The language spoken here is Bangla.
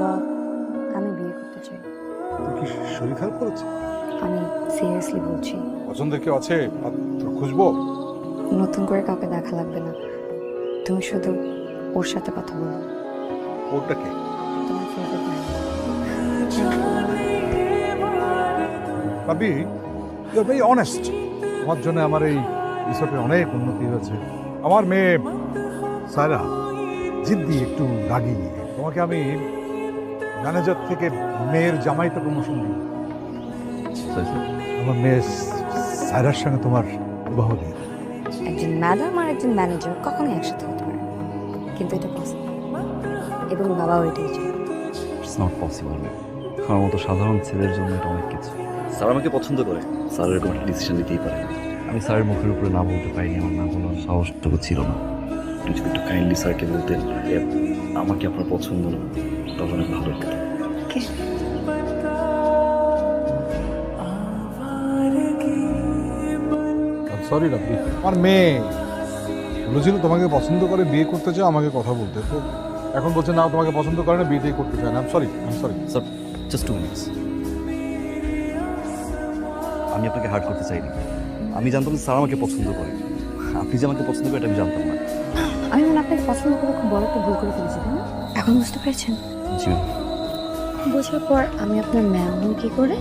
বাবা, আমি বিয়ে করতে চাই। তুই কি শরীর খারাপ করেছে? আমি সিরিয়াসলি বলছি। পছন্দের কেউ আছে? পাত্র খুঁজবো? নতুন করে কাউকে দেখা লাগবে না, তুমি শুধু ওর সাথে কথা বলো। ওটা কে? তোমার ফেভারিট ম্যান। ভাবি, ইউ আর ভেরি অনেস্ট। তোমার জন্য আমার এই রিসোর্টে অনেক উন্নতি হয়েছে। আমার মেয়ে সায়রা জিদ্দি, একটু রাগী। তোমাকে আমি ম্যানেজার থেকে মেয়ের জামাইতে প্রমোশন দিই। আমার মেয়ে সায়রার সঙ্গে তোমার বিবাহ দিয়ে। একজন ম্যাডাম আর একজন ম্যানেজার কখনোই একসাথে হতে পারে না। কিন্তু এটা পসিবল, এবং বাবাও এটাই চায়। It's not possible ma'am. আমার মতো সাধারণ ছেলের জন্য এটা অনেক কিছু। স্যার আমাকে পছন্দ করে, স্যার এরকম একটা ডিসিশন নিতেই পারে। আমি স্যারের মুখের উপরে না বলতে পারিনি, আমার না বলার সাহসটুকু ছিল না। আপনি যদি একটু কাইন্ডলি স্যারকে বলতেন যে আমাকে আপনার পছন্দ না, তখন অনেক ভালো হতো। কে? সরি রাব্বি, আমার মেয়ে বলেছিল তোমাকে পছন্দ করে, বিয়ে করতে চাও, আমাকে কথা বলতে। তো এখন বলছে না, তোমাকে পছন্দ করে না, বিয়েটাই করতে চায় না। Sorry sorry. Sir just 2 minutes. আমি আপনাকে হার্ট করতে চাইনি। আমি জানতাম যে স্যার আমাকে পছন্দ করে। আপনি যে আমাকে পছন্দ করে এটা আমি জানতাম না। আমি মনে আপনাকে পছন্দ করে খুব বড় একটা ভুল করে ফেলেছি, তাই না? এখন বুঝতে পেরেছেন? জি বোঝার পর আমি আপনার ম্যাম হই কি করে?